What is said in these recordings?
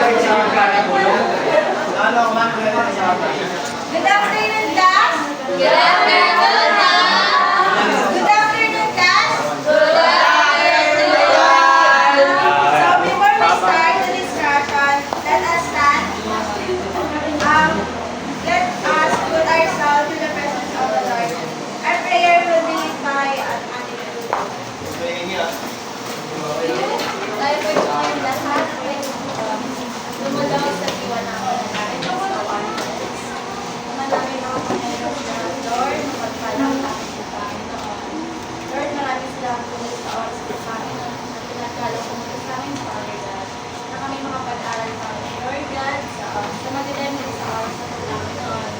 Good afternoon, class. Good afternoon, class. Good afternoon, class. Good afternoon. So before we start the discussion, let us stand. Let us put ourselves in the presence of the Lord. Our prayer will be led by an attitude. Tayo po yung lahat ay lumalaw sa diwa namin natin sa kawan. Manaming mga Panginoon na Lord, magpalang namin sa Panginoon. Lord, maraming salamat po sa oras sa Panginoon na pinagkalo po mo sa amin, Father God, na kami makapag-aral kami. Lord God, sa madilim din sa oras sa Panginoon.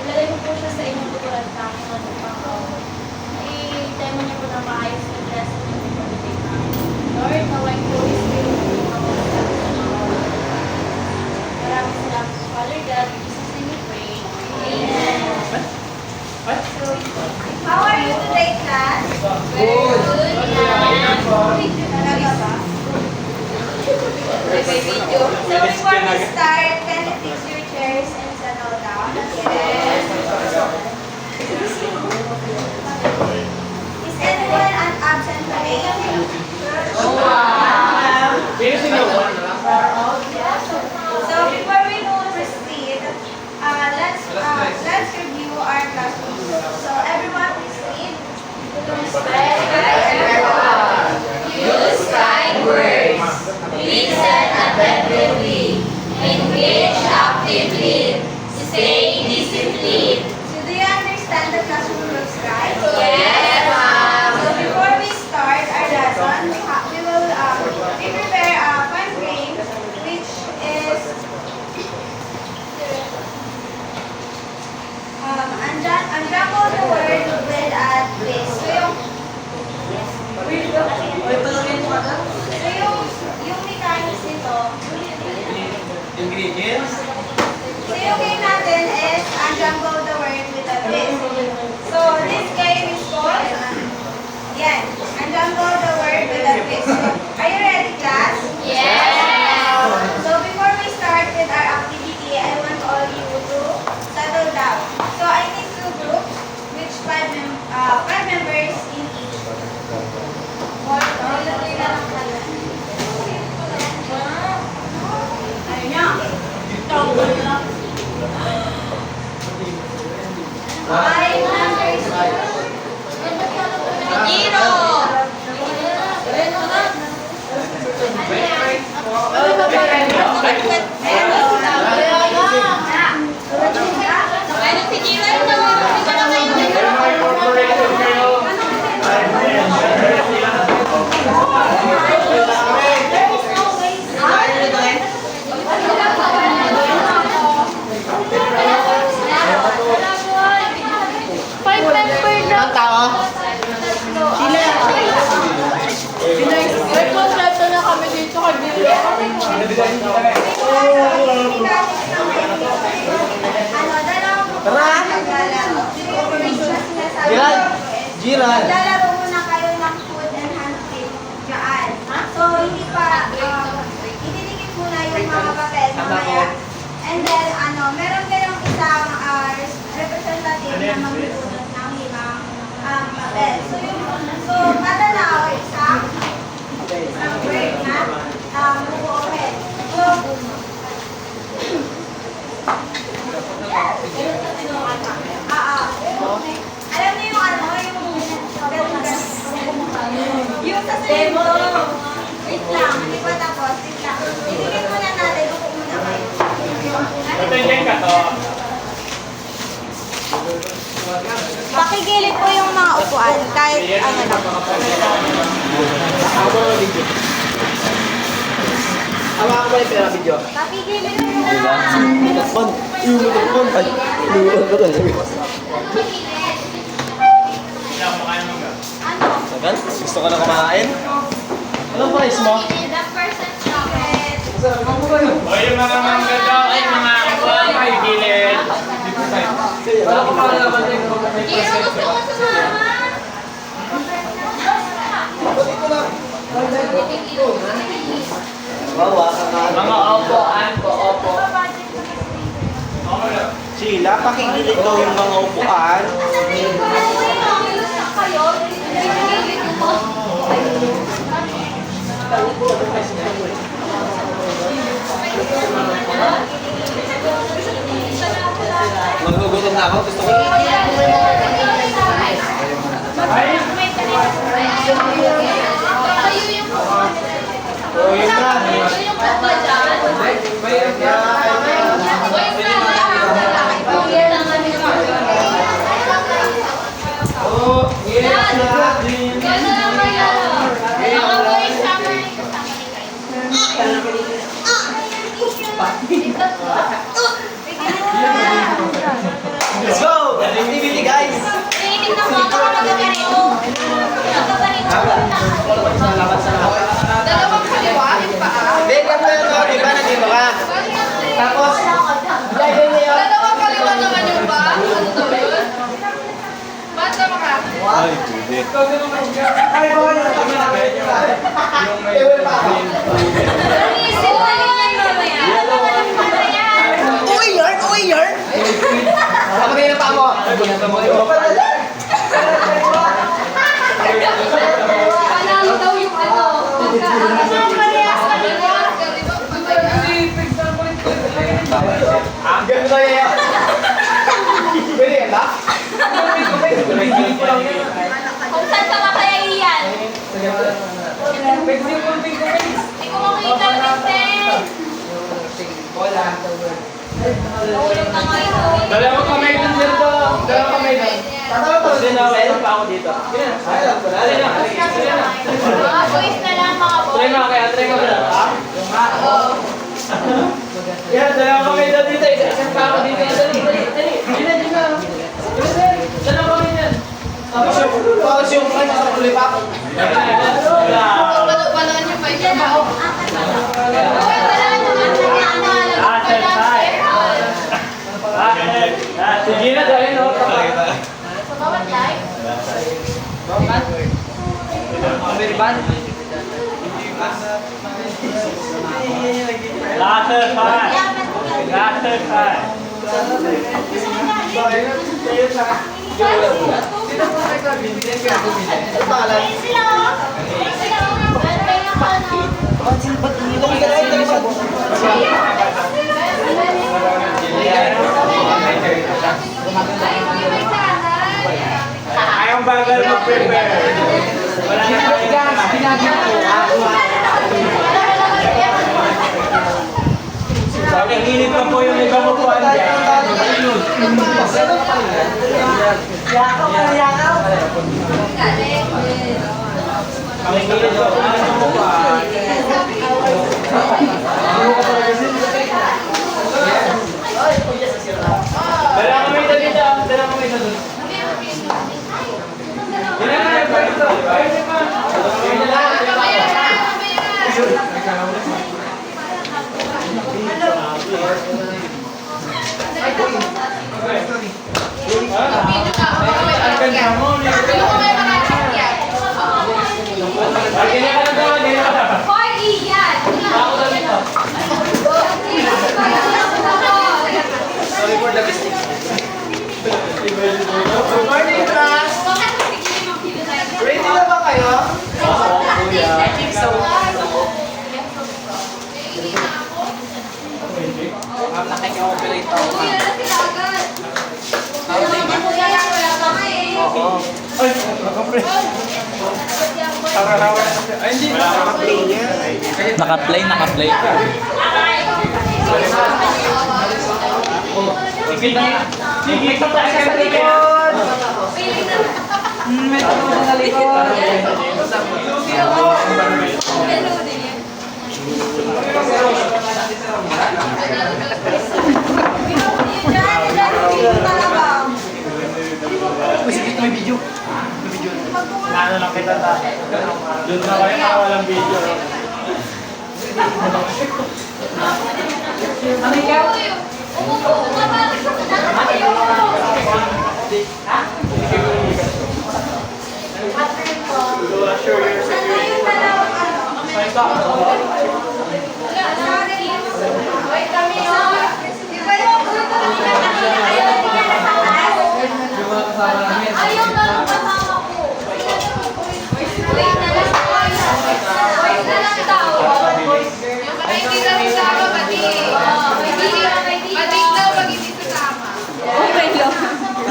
Ilalay mo po siya sa inyong tutulan Panginoon upang i-demo niyo po na maayos na blessing niyo po pagdating namin. Lord, naway po is kayo po maraming salamat po, Father God. In Jesus' name we pray. Amen. So, how are you today, class? Very good. So, before we start, can you fix your chairs and settle down? Yes. Is anyone absent today? So before we proceed, let's review our classroom. So everyone, please read. Respect everyone. Use kind words. Listen attentively. Engage actively. Stay disciplined. So do you understand the classroom rules, right? Yes, ma'am. So before we start our lesson, we will prepare a fun game, which is unjumble the word with a twist. So yung mechanics nito, Ingredients? so yung game natin is unjumble the word with a twist. So this game is called, yan, unjumble the word with a twist. Are you ready, class? Yes! So before we start with our activity, I want all you to settle down. So I need two groups, which five members in each. Ilagay na lang tayo. Ayun niya. Tawag lang. Five members. Giro! Ano si Giro? Hindi ka na Five member na. Ang tao? Sila. May kontrato na kami dito kay Giro. Tara! Jiran! Lalaro muna kayo ng food and hand cream dyan. So, hindi pa, ididikit muna yung mga papel mamaya. And then, meron kayong isang representative na magbubunot ng limang papel. So, kada tao, isang word na bubuohin. So, alam niyo yung sa demo. Wait lang, hindi pa tapos. Wait lang. Ibigay muna natin, upo muna kayo. Attention ka to. Pakigilid po yung mga upuan, kahit ano lang. Hawakan mo yung pera video. Pakigilid muna. Telepon. Yung telepon. Ay, luwan ko talaga. Ilang mo kayo mga. Ano? Sagal? Gusto ko na kumain? Anong price mo? The person chocolate. O yung mga mangga daw ay mga iba kay gilid. Wala ko pa naman din. Giro, gusto ko sumama. Bawa ka na. Mga upuan Sheila, pakigilid daw yung mga upuan. Magugutom na ako. Gusto ko. Oh, yun na. Oh, yes na. Let's go! Activity, guys! Dalawang kaliwa, yung paa. Hindi, kanto yun to. Di ba nandito ka? Tapos, Dalawang kaliwa naman yung paa. Ano daw yun? Ba't naman ka? ay, hindi. Uy, yarn! Uy, yarn! Kapatid na pa mo. Panalo daw yung ano. Ang ganda yan. Pwede yan ba? Kung saan ka makayayiyan? Hindi ko makikita ng tent. Mahulog ka nga ito. Dalawang kamay dun dito. Dalawang kamay dun. Sinawa pa ako dito. Dali na. Mga boys na lang, mga boys. Try mo kaya, try mo na. Yan, dalawang kamay dun dito. Isang pa ako dito. Dali. Dali na. Dalawang kamay dun. Tapos yung ano sa kulipak. Palaan yung may trabaho. Sige na, dali na. Sa bawat live, Later five. Later five. Ayong bagal mag-prepare. Wala na Bakit init pa po yung ibang upuan dyan? Pakingilid po ang ibang upuan. Dala kami dito. Dala kami dito. Hoy, iyan! Sorry for the mistake. Good morning, class! Ready na ba kayo? Ma'am, nakika-operate ako. Oo. Ay, naka-play. Ay, hindi. Naka-play niya. Naka-play. Sige, pataas ka sa likod. May tulong sa likod. May video. Ano lang kita ta? Doon na kayo na walang video. Ano ikaw? Wait kami, oh. Di ba yung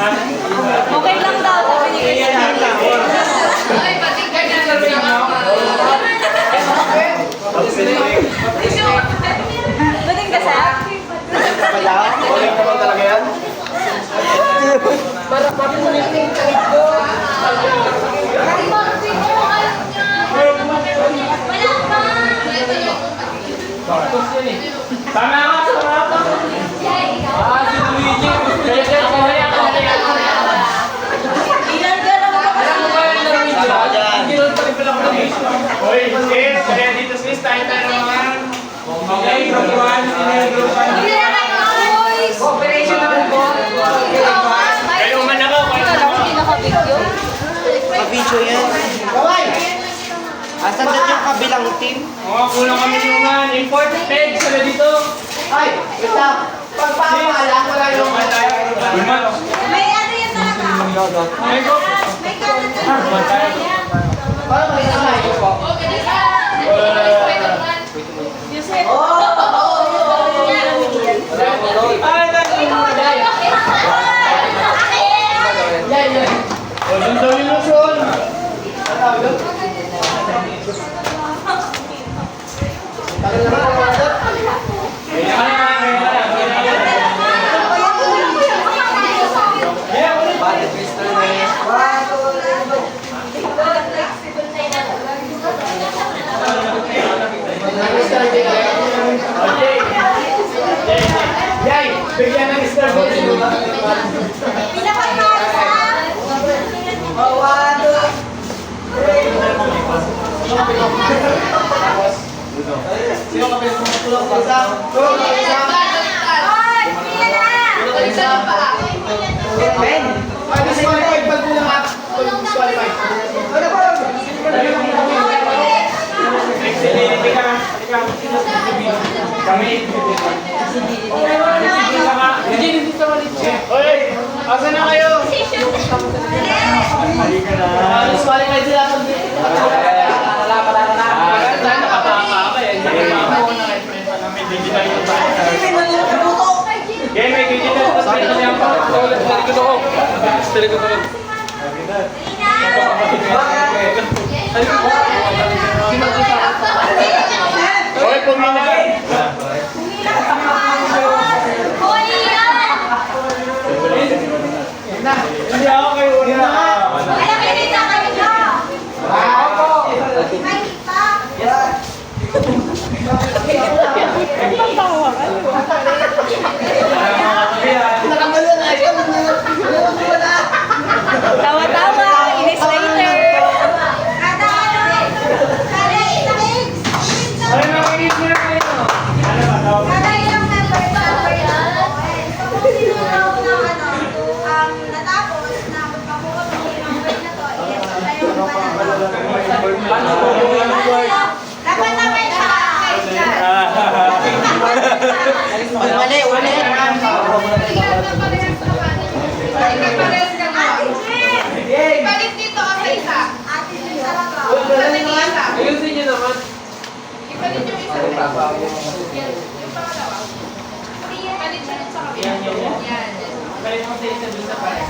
Okay lang daw, sabi ni Kuya. Ay, pati ganyan lang sa Buting ka sa? Ulit naman talaga yan. Tama ka, tama ka. Si Luigi. Kaya. Ilan ka naman ako Alam mo ba yung Luigi? Hindi rin pa rin pala ko Luigi. Hoy, sis, kaya dito sis, tayo naman. Okay, group 1, sinero group 1. Hindi na kayo, boys! Operation naman po. Kayo man ako, Hindi nakabigyo. Ka-video yan. Kaway! Asan na yung kabilang team? Oo, kulang kami naman. Import peg sila dito. Ay, wait lang. Pagpapaalam, wala yung... May ano yan talaga. Ay, go. May kanan talaga. Parang may nanay ko po. Yusef. O, dun daw yung Luzon. Tagal naman ang mga sir. Kaya ka na, kaya ka na, kaya ka na. Kaya ulit. Yay! Bigyan ng star dito. Sino ka pinagpapatulong sa isa? Tulong sa isa. Ben! Ay, disqualified pag kulang at disqualified. Ano ba? Excellent. Kami. Hoy, asan na kayo? Disqualified sila pag Game, may digital pa sa ito niya pa. Hoy, puminay! Hindi ako kayo una. Nakamalo na yun. Tawa-tawa, inis later. Ay, nakinis na kayo. Kada ilang member ba natapos na magpakuha ng member na to, i-explain mo pa na. Dapat na may Uli, uli. Ibalik dito ka sa isa. Ibalik yung isa. Ayusin niyo naman. Ibalik yung isa. Yung pangalawa. Ibalik siya dun sa kabila. Yan. Balik mo sa isa dun sa pare.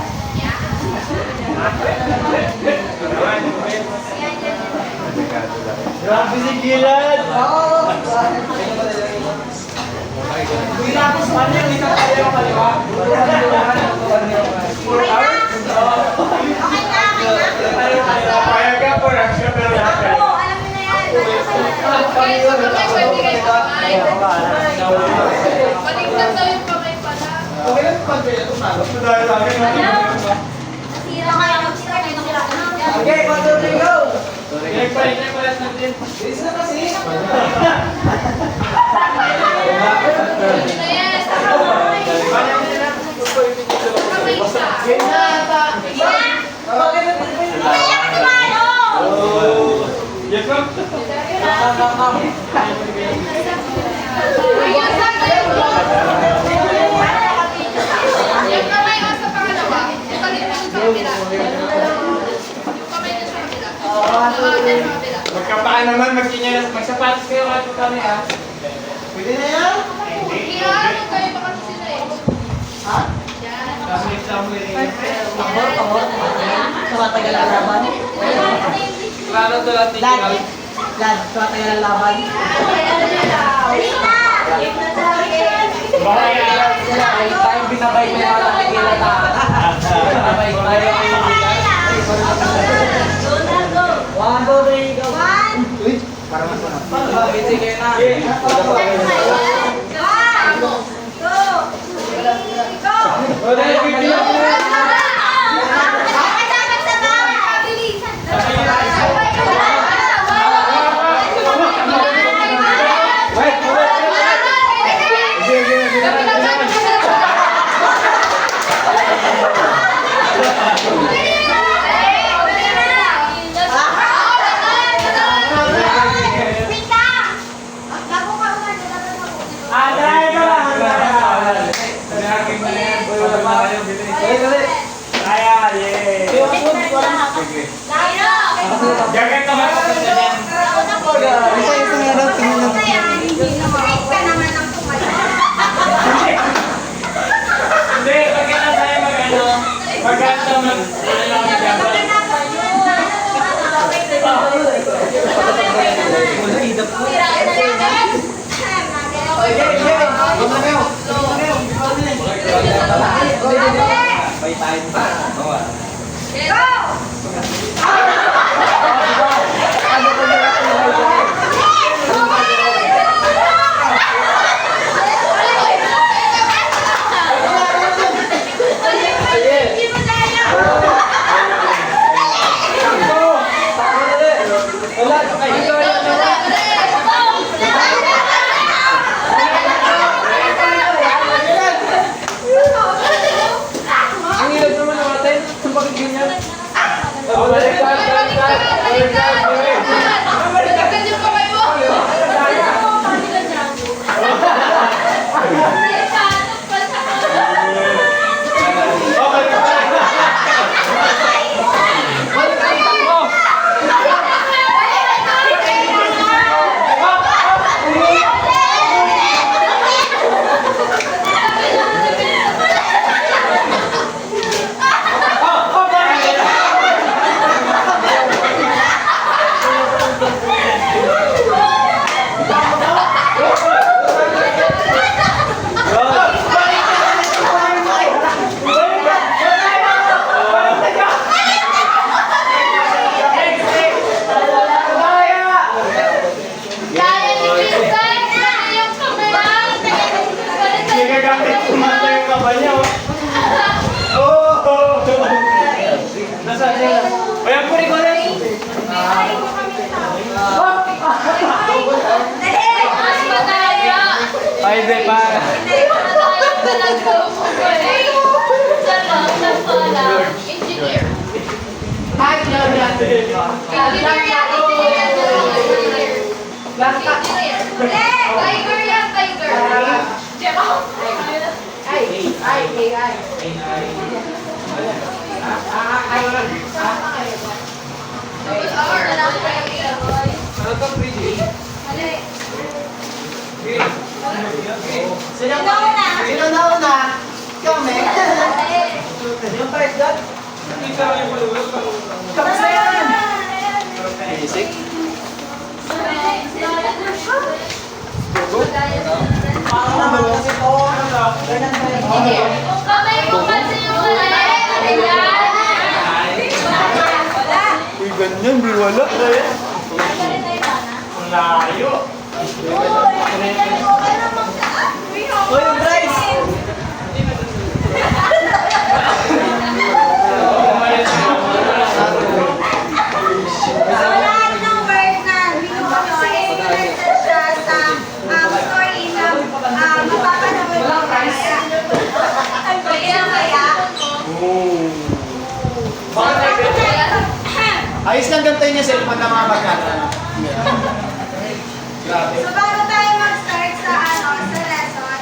Grabe si Gilad! Tapos man yung isang kaliwa kaliwa. 4 hours? Okay na, okay na. Kaya ka po, siya pero lahat kayo. Oo, alam mo na yan. Okay, so kamay pwede kayo kamay. Baligtad daw yung kamay pala. Okay lang pag kaya tumalo. Dahil sa akin, Nasira kayo, nasira kayo, nasira kayo. Okay, patuloy go. Ilag-palit natin. Bilis na kasi. Yes. Kamay isa. Game na ata. Bakit na Kaya ka tumalo! Yes, ma'am. Ayun, saan kayo? Yung kamay mo sa pangalawa. Ibalik mo dun sa kabila. Yung kamay dun sa kabila. Dun sa kabila. Magkapaan naman, magsapatos kayo kato kami ha. Pwede na yan? Iyan, kayo pa kasi sila eh. Ha? Yan. Kasi sa Tumatagal ang laban. Klaro to lang Lad, tumatagal ang laban. Bahaya. Time binabay mo yung mga nakikilan na. Binabay mo tayo. One, go, three, go. Sige na. Jacket naman ako sa yan. Isa nga daw, tingnan lang. Hindi, pagkita tayo mag-ano. Mag-ano May time pa. Ay, di pa. Engineer. Tiger yan, tiger. Sino na una? Kami. Yung first dot? Tapos na yan. Basic. Parang naman kasi po. Ganun ba yun? Kung kamay mo kasi yung Uy, ganyan, di wala. Layo. Uy, yung Bryce! Ayos lang gantayin niya cellphone na mga bagata. So bago tayo mag-start sa sa lesson,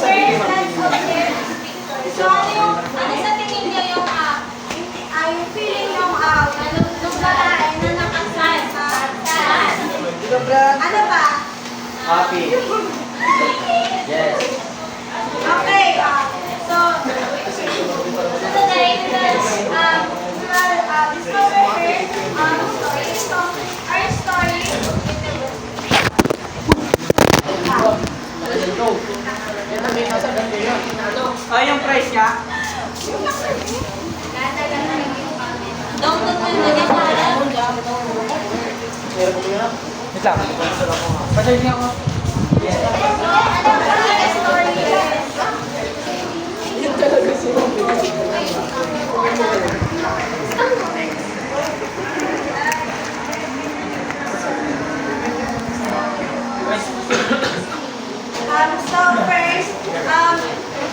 first let's observe the picture. So ano sa tingin niyo yung yung feeling yung nung babae na nakasal sa ano ba? Happy. Yes. Okay, so Ay, yung price niya? Down mo yung lagay sa akin. Wait lang. Pasay niya ako. So first,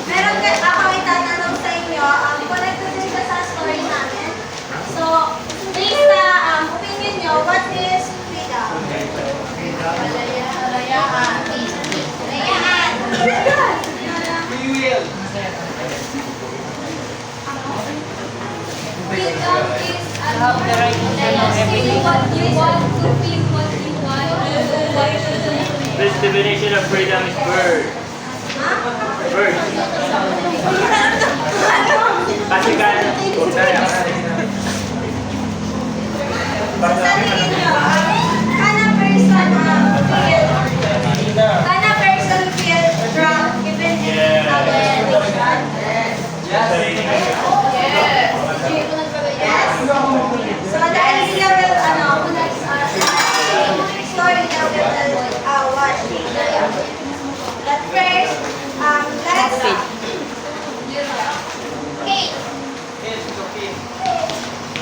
meron ako itatanong sa inyo, connected din ba sa story namin? So, based sa opinion nyo, what is freedom? Kalayaan. Free will. Freedom is feeling what you want, to feel what you want, to do what you do. This definition of freedom is bird. Bird. Kasi kaya. Sa tingin nyo, can a person feel drunk even in a situation? Yes. So the idea will, story that we will watch later. But first, let's okay.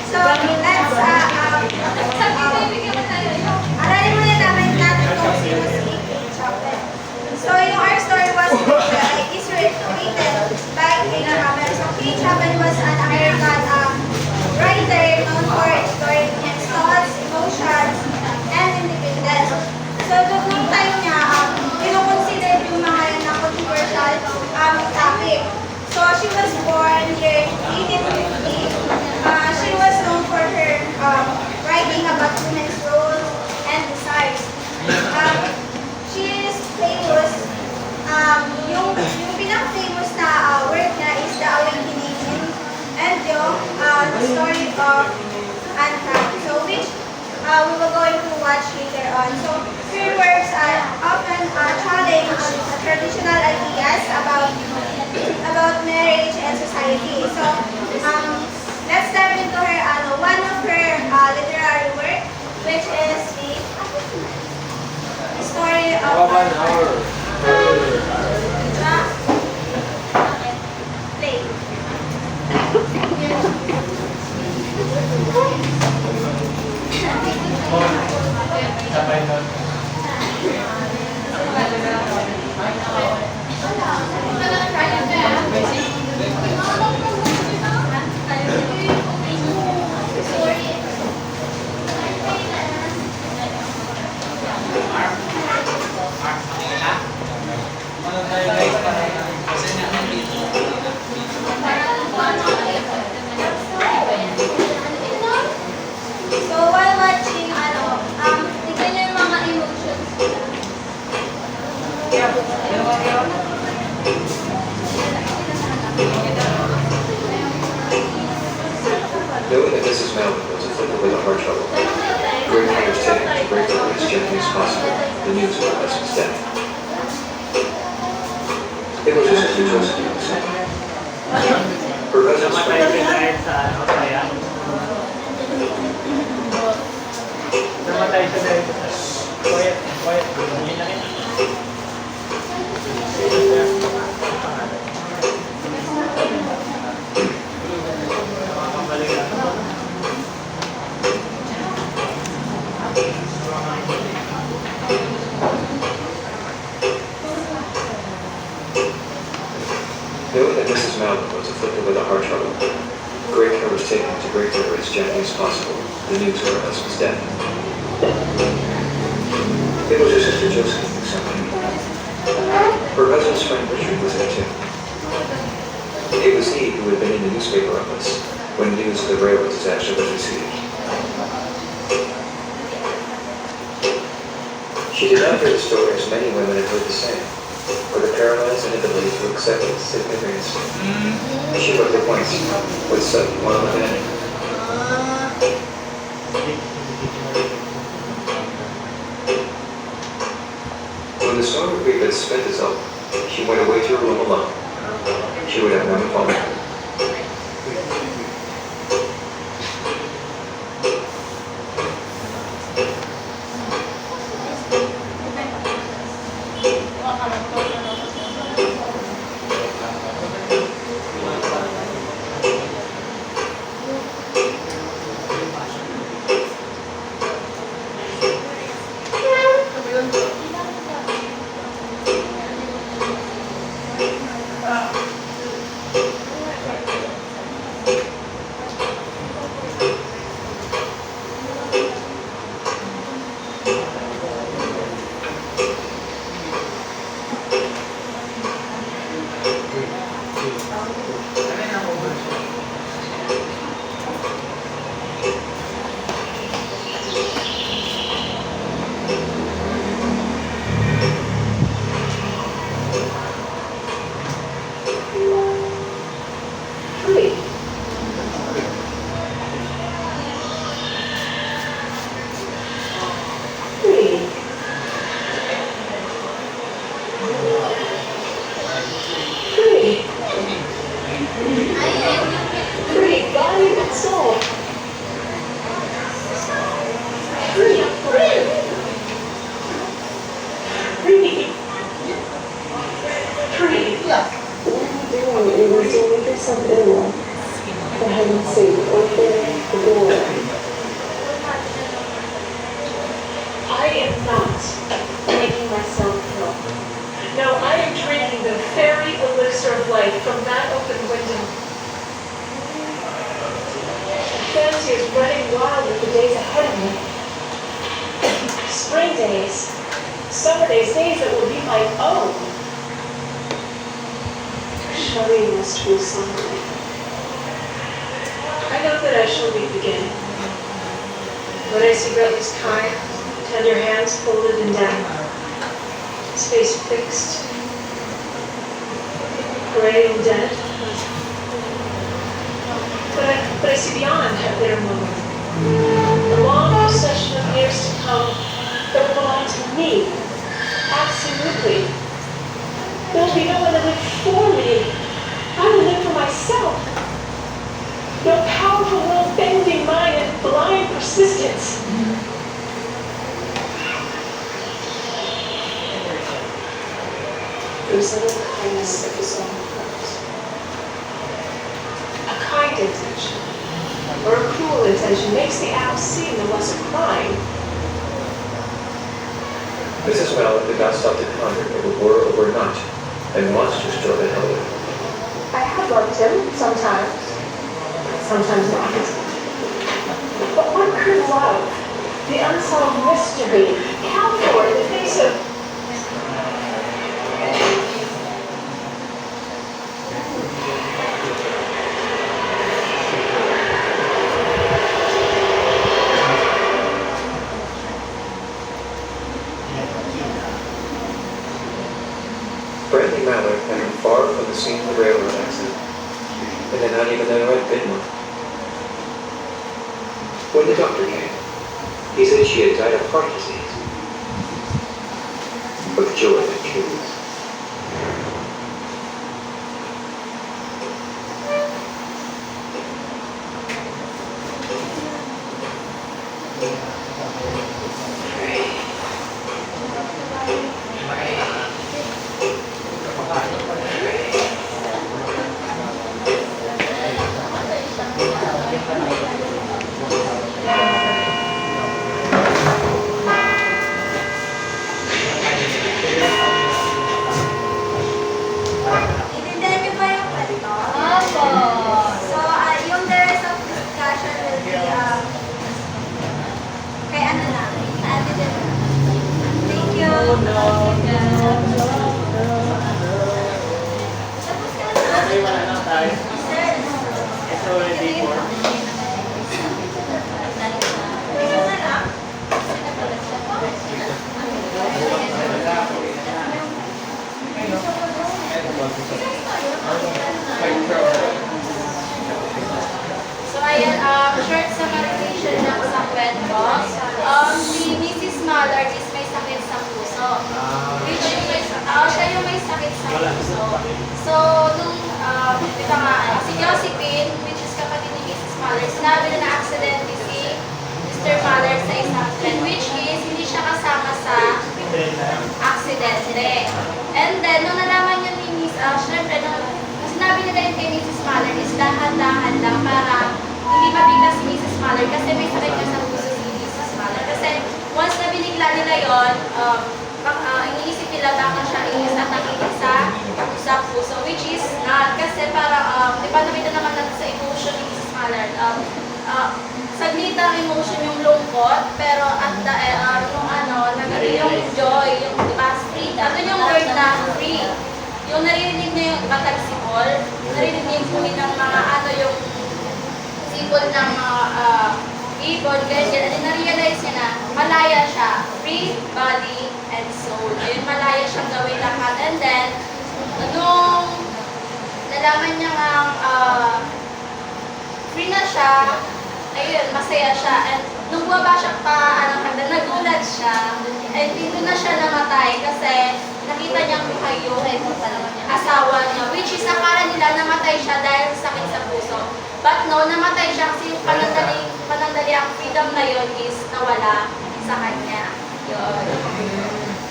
So let's aralin muna namin natin kung sino si Chocolate. So yung our story was is written by Kate Chapman. So Kate Chapman was an American writer known for exploring his thoughts, emotions, and independence. So nung time niya, kinoconsider yung mga yan na controversial topic. So she was born year 1850. She was known for her writing about women's roles and desires. She is famous. Yung pinaka-famous na work niya is The Awakening and the story of Anne Frank. So which we will going to watch later on. So her works are often challenge traditional ideas about marriage and society. So let's dive into her one of her literary work, which is the story of play. So while watching, tignan niyo yung mga emotions nila. Knowing that Mrs. Mountain was afflicted with a heart trouble, great care was taken to break her as gently as possible the news of her husband's death. It was just a few Josephine was saying. Her husband's Namatay friend, siya dahil sa kaya. Namatay siya dahil sa quiet. Hindi na rin. knowing that Mrs. Mountain was afflicted with a heart trouble, great care was taken to break to her as gently as possible the news of her husband's death. It was her sister Josephine who sent me. Her husband's friend Richard was there too. It was he who had been in the newspaper office when news of the railroad disaster was received. She did not hear the story as many women had heard the same, or the paralyzed inability to accept its significance. She looked at once, with sudden wild abandon. When the storm of grief had spent itself, she went away to her room alone. she would have one fault. I am not making myself ill. No, I am drinking the fairy elixir of life from that open window. Fancy is running wild with the days ahead of me. Spring days, summer days, days that will be my own. Shelley must be something. I know that I shall weep again. When I see Bradley's kind, tender hands folded in down, his face fixed, gray and dead. But I see beyond that bitter moment, a long procession of years to come that will belong to me, absolutely. There will be no one to live for me. I will live for myself. No powerful will bending mind and blind persistence. There's a little kindness that is on the heart. A kind intention, or a cruel intention, makes the act seem the less a crime. Mrs. Mallet did not stop to ponder if it were or were not a monstrous joy that held her. I have loved him, sometimes not. But what could love, the unsolved mystery, count for in the face of Brandy Mallard had been far from the scene of the railroad accident, and had not even known who had been one. When the doctor came, he said she had died of heart disease. With joy that kills. Itindihan niyo ba yung kwento? Opo. So, yung the rest of discussion will be, kay ano na? Kay Ate Jen. Thank you. Tapos ka na. Okay, wala na tayo. Sir. It's already 4. Tingnan na lang. So, ayan, short summarization ng sa kwento. Si Mrs. Mallard is may sakit sa puso. Which is, siya yung may sakit sa puso. So, nung di ba nga, si Josephine, which is kapatid ni Mrs. Mallard, sinabi na accidentally si Mr. Mallard sa isang friend, which is hindi siya kasama sa aksidente. And then, nung nalaman niya ni Miss, syempre, nung sinabi nila yun kay Mrs. Mallard is dahan-dahan lang para hindi mabigla si Mrs. Mallard kasi may sakit niya sa puso si Mrs. Mallard. Kasi once na binigla nila yun, iniisip nila baka siya is-atakin sa puso, which is not. Kasi para, di ba nakita naman natin sa emotion ni Mrs. Mallard, saglit ang emotion yung lungkot, pero at the yung joy, yung diba, free. Ano yung word na free? Yung narinig niya yung batag sipol, narinig niya yung kuhin ng mga yung sipol ng mga ibon, ganyan. And na-realize niya na malaya siya, free body and soul. Ayun, malaya siyang gawin lahat. And then, nung nalaman niya nga free na siya, ayun, masaya siya. And nung bumaba siya nagulat siya. And dito na siya namatay kasi nakita niyang buhay yung asawa niya. Which is, akala nila namatay siya dahil sa sakit sa puso. But no, namatay siya kasi yung panandali ang freedom na yun is nawala sa kanya. Yun.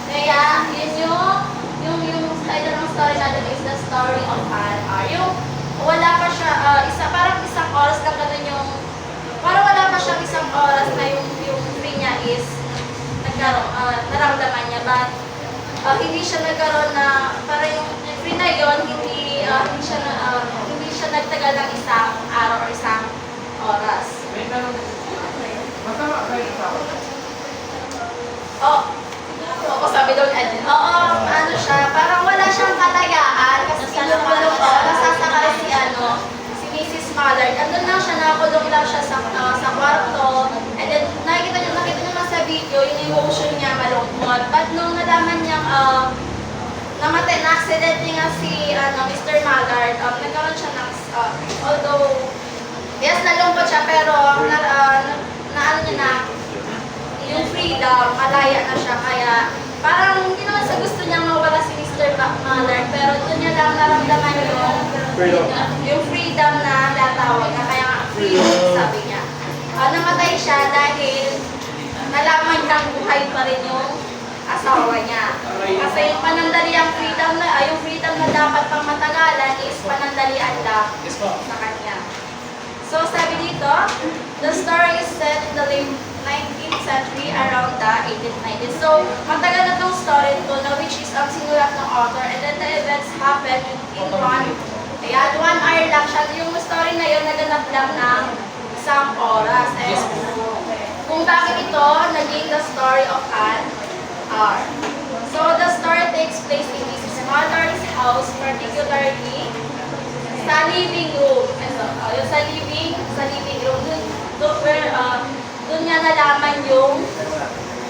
Kaya, yun yung title ng story natin is the story of Anne. Yung wala pa siya, parang isang oras lang ganun yung parang wala pa siyang isang oras na yung free niya is naramdaman niya, but hindi siya nagkaroon na, parang yung free na yun, hindi siya nagtagal ng isang araw or isang oras. May tanong. Masama kayo sa ako. Oo, sabi daw ni Adel. Oo, ano siya, parang wala siyang kalayaan kasi sinulong nasasakal si Mrs. Mallard. Andun lang siya, nakakulong lang siya sa kwarto. And then, nakita niyo naman sa video, yung emotion niya malungkot. But nung nalaman niyang namatay, na-accident niya si Mr. Mallard, nagkaroon siya ng, although, yes, nalungkot siya, pero naano niya na, yung freedom, malaya na siya. Kaya, parang hindi naman sa gusto niyang mawala si Mr. Mallard, pero doon niya lang naramdaman yung freedom na natawag na, kaya nga freedom sabi niya. Namatay siya dahil nalaman niyang buhay pa rin yung asawa niya. Kasi yung panandaliang freedom yung freedom na dapat pang matagalan is panandalian lang sa kanya. So sabi dito, the story is set in the late 19th century around the 1890s. So matagal na tong story to na which is ang sinulat ng author, and then the events happened in one hour lang siya. Yung story na yun naganap lang ng isang oras. And kung bakit ito naging the story of Anne R. So the story takes place in Mrs. Mallard's house, particularly sa living room. Yung sa living room, doon niya nalaman yung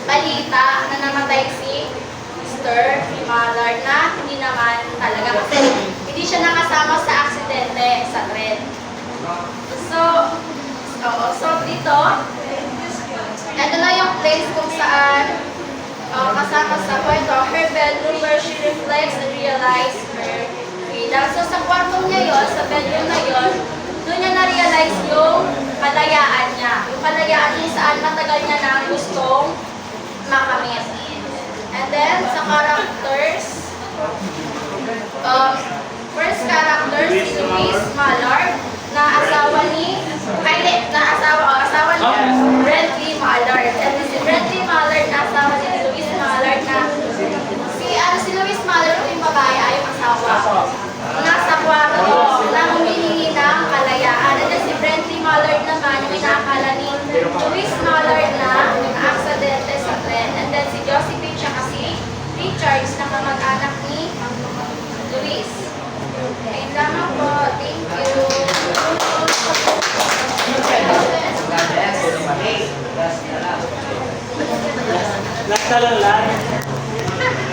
balita na namatay si Mr. Mallard na hindi naman talaga kasi hindi siya nakasama sa aksidente sa tren. So dito, ito na yung place kung saan kasama sa kwarto, her bedroom where she reflects and realizes her freedom. So sa kwarto niya yun, sa bedroom na yun, doon niya na-realize yung kalayaan niya. Yung kalayaan kung saan matagal niya nang gustong makamit. And then, sa characters, first character, si Louise Mallard, na asawa ni Bradley Mallard. And si Bradley Mallard, na asawa ni Louise Mallard, na si Louise Mallard, yung babae ay yung asawa. Nasa kwarto na humihingi ng kalayaan. And then si Bradley Mallard naman, yung inaakala ni Louise Mallard na aksidente sa tren. And then si Josephine, siya kasi Richards, na kamag-anak ni Louise. Ayun lamang po. Thank you. Last na lang.